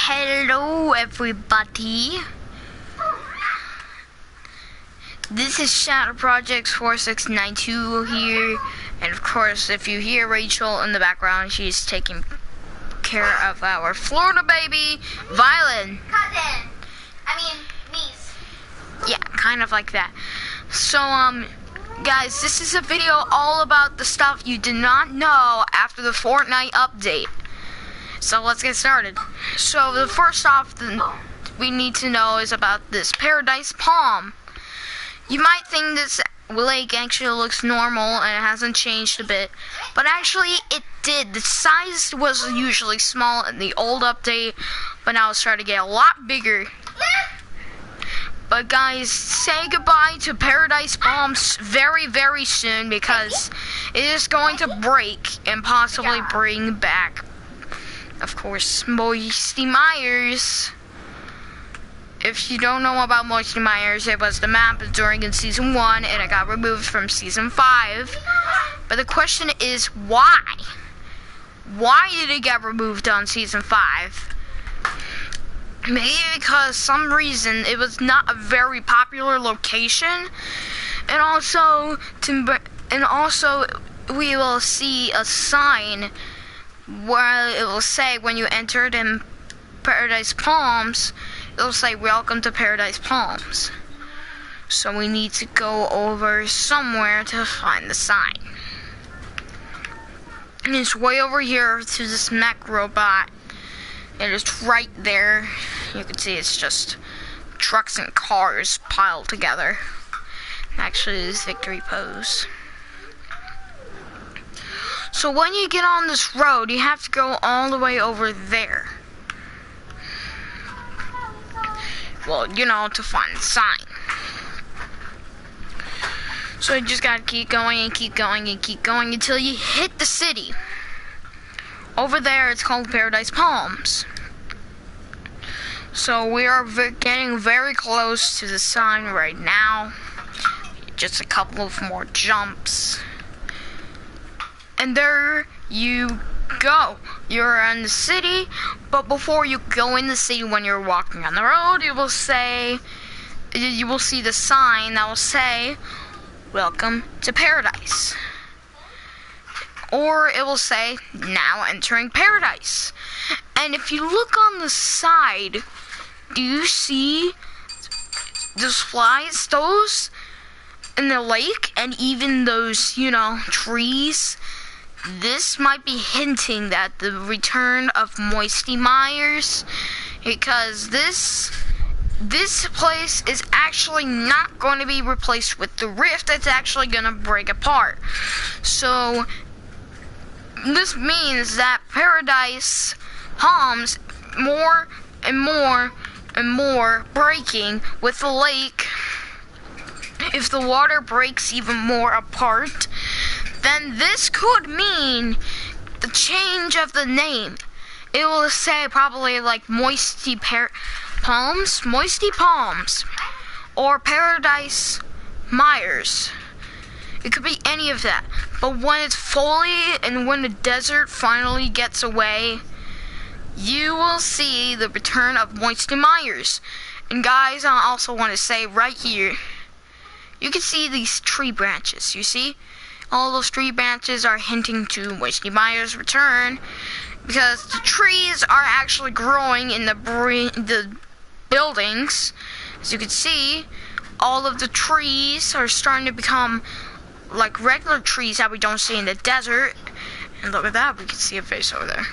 Hello everybody. This is Shadow Projects 4692 here, and of course if you hear Rachel in the background, she's taking care of our Florida baby, Violet. Niece. Yeah, kind of like that. So guys, this is a video all about the stuff you did not know after the Fortnite update. So let's get started. So the first off we need to know is about this Paradise Palm. You might think this lake actually looks normal and it hasn't changed a bit, but actually it did. The size was usually small in the old update, but now it's starting to get a lot bigger. But guys, say goodbye to Paradise Palms very, very soon, because it is going to break and possibly bring back, of course, Moisty Myers. If you don't know about Moisty Myers, it was the map during in Season 1, and it got removed from Season 5. But the question is, why? Why did it get removed on Season 5? Maybe because some reason it was not a very popular location, and also we will see a sign where it will say when you entered in Paradise Palms, it will say welcome to Paradise Palms. So we need to go over somewhere to find the sign. And it's way over here to this mech robot. And it's right there. You can see it's just trucks and cars piled together. Actually, this victory pose. So when you get on this road, you have to go all the way over there. Well, you know, to find the sign. So you just gotta keep going and keep going and keep going until you hit the city. Over there, it's called Paradise Palms. So we are getting very close to the sign right now. Just a couple of more jumps. And there you go. You're in the city, but before you go in the city, when you're walking on the road, you will see the sign that will say, welcome to paradise. Or it will say, now entering paradise. And if you look on the side, do you see those flies, those in the lake, and even those, you know, trees? This might be hinting that the return of Moisty Myers, because this place is actually not going to be replaced with the rift. It's actually going to break apart. So this means that Paradise Palms, more and more and more breaking with the lake. If the water breaks even more apart, then this could mean the change of the name. It will say probably like Moisty Palms, or Paradise Myers. It could be any of that. But when it's fully, and when the desert finally gets away, you will see the return of Moisty Myers. And guys, I also want to say right here, you can see these tree branches, you see? All those tree branches are hinting to Moisty Myers' return, because the trees are actually growing in the buildings. As you can see, all of the trees are starting to become like regular trees that we don't see in the desert. And look at that, we can see a face over there.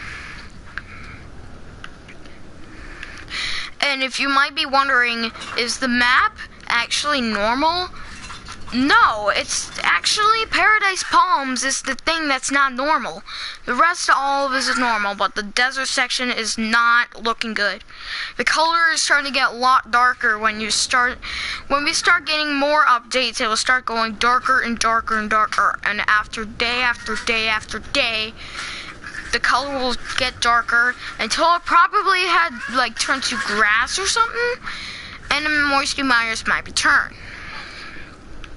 And if you might be wondering, is the map actually normal? No, it's actually Paradise Palms is the thing that's not normal. The rest of all of it is normal, but the desert section is not looking good. The color is starting to get a lot darker when we start getting more updates. It will start going darker and darker and darker, and after day after day after day, the color will get darker until it probably had like turned to grass or something, and then Moisty Myers might return.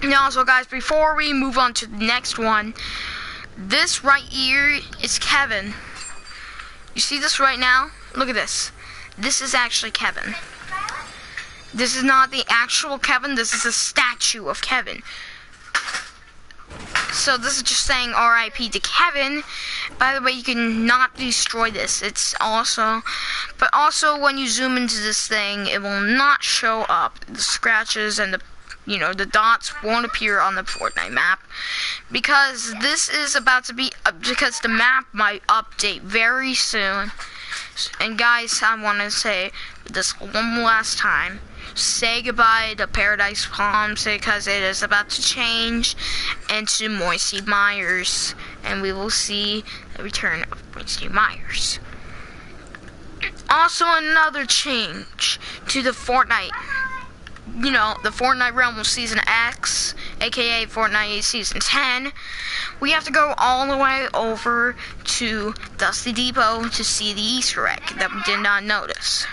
Now, so guys, before we move on to the next one, this right here is Kevin. You see this right now? Look at this. this is actually Kevin. This is not the actual Kevin, this is a statue of Kevin. So this is just saying RIP to Kevin. By the way, you can not destroy this. It's also, but also when you zoom into this thing, it will not show up. The scratches and the, you know, the dots won't appear on the Fortnite map. Because this is about to be, because the map might update very soon. And guys, I want to say this one last time. Say goodbye to Paradise Palms because it is about to change into Moisty Myers. And we will see the return of Moisty Myers. Also another change to the Fortnite. You know, the Fortnite Realm of Season X, aka Fortnite Season 10. We have to go all the way over to Dusty Depot to see the Easter egg that we did not notice.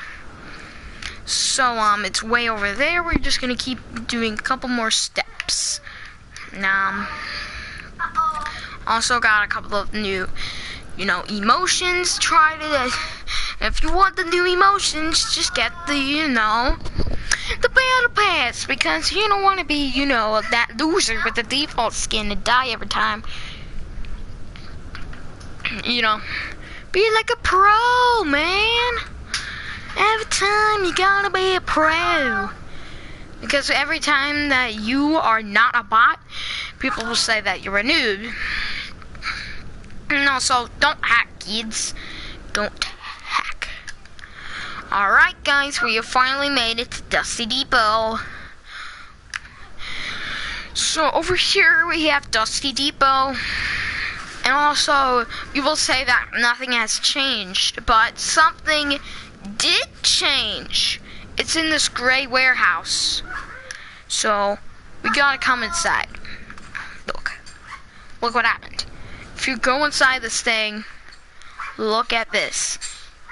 So, it's way over there. We're just gonna keep doing a couple more steps. Now, also got a couple of new, you know, emotions. Try to, if you want the new emotions, just get the, you know, the battle pass, because you don't want to be, you know, that loser with the default skin and die every time. You know, be like a pro, man. Every time you gotta be a pro. Because every time that you are not a bot, people will say that you're a noob. And also, don't hack, kids. Don't hack. Alright guys, we have finally made it to Dusty Depot. So over here we have Dusty Depot. And also, you will say that nothing has changed, but something did change. It's in this gray warehouse. So, we gotta come inside. Look what happened. If you go inside this thing, look at this.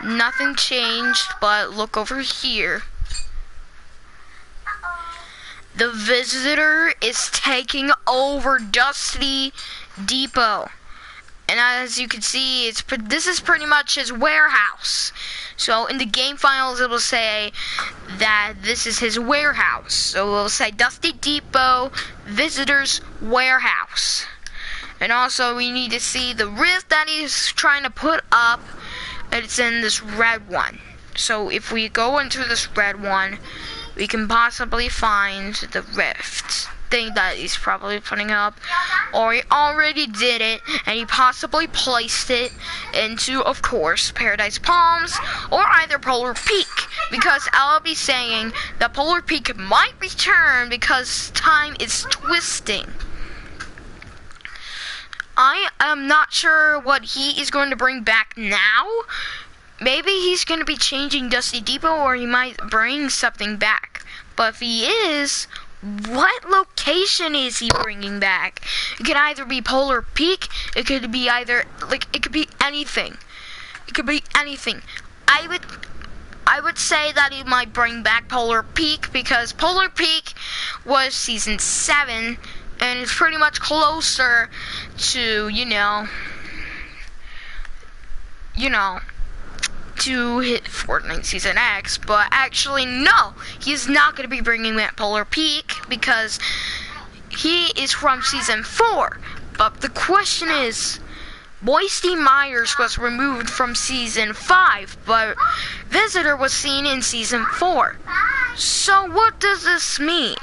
Nothing changed, but look over here. The visitor is taking over Dusty Depot. And as you can see, this is pretty much his warehouse. So in the game files, it will say that this is his warehouse. So it will say Dusty Depot Visitors Warehouse. And also, we need to see the rift that he's trying to put up. And it's in this red one. So if we go into this red one, we can possibly find the rift thing that he's probably putting up, or he already did it and he possibly placed it into, of course, Paradise Palms or either Polar Peak, because I'll be saying that Polar Peak might return because time is twisting. I am not sure what he is going to bring back now. Maybe he's going to be changing Dusty Depot, or he might bring something back. But if he is, what location is he bringing back? It could either be Polar Peak, it could be either, like, it could be anything. It could be anything. I would say that he might bring back Polar Peak, because Polar Peak was Season 7, and it's pretty much closer to, you know, to hit Fortnite Season X, but actually no, he's not going to be bringing back Polar Peak because he is from Season 4. But the question is, Moisty Myers was removed from Season 5, but Visitor was seen in Season 4. So what does this mean?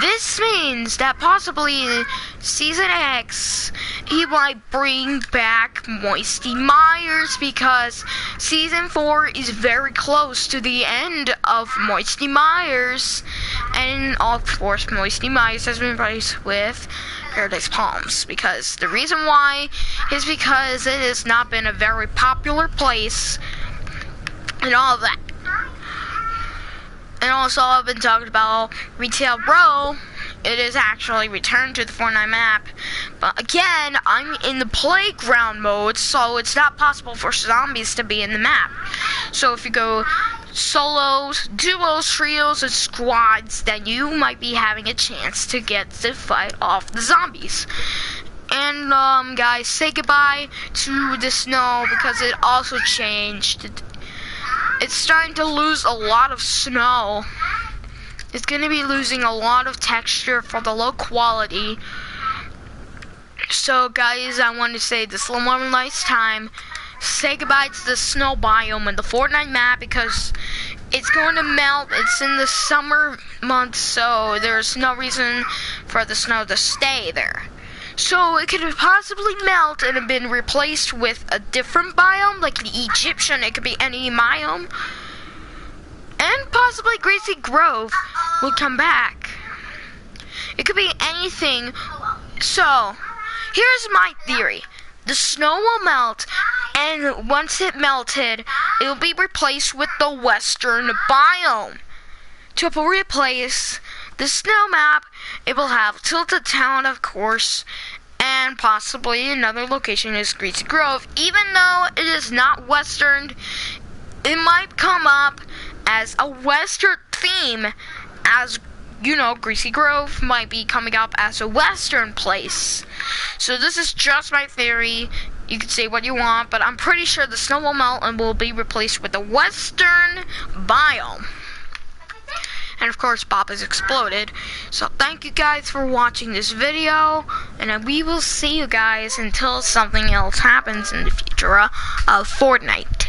This means that possibly in Season X, he might bring back Moisty Myers, because Season 4 is very close to the end of Moisty Myers. And of course, Moisty Myers has been replaced with Paradise Palms, because the reason why is because it has not been a very popular place and all of that. And also, I've been talking about Retail Row. It is actually returned to the Fortnite map. But again, I'm in the playground mode, so it's not possible for zombies to be in the map. So if you go solos, duos, trios, and squads, then you might be having a chance to get to fight off the zombies. And guys, say goodbye to the snow, because it also changed. it's starting to lose a lot of snow. It's going to be losing a lot of texture for the low quality. So guys, I want to say this one more nice time. Say goodbye to the snow biome in the Fortnite map because it's going to melt. It's in the summer months, so there's no reason for the snow to stay there. So it could have possibly melt and have been replaced with a different biome, like the Egyptian. It could be any biome. And possibly Greasy Grove will come back. It could be anything. So, here's my theory. The snow will melt, and once it melted, it will be replaced with the western biome. To replace the snow map, it will have Tilted Town, of course, and possibly another location is Greasy Grove. Even though it is not western, it might come up as a western theme, as you know, Greasy Grove might be coming up as a western place. So this is just my theory. You can say what you want, but I'm pretty sure the snow will melt and will be replaced with a western biome. And of course, Bob has exploded. So thank you guys for watching this video, and we will see you guys until something else happens in the future of Fortnite.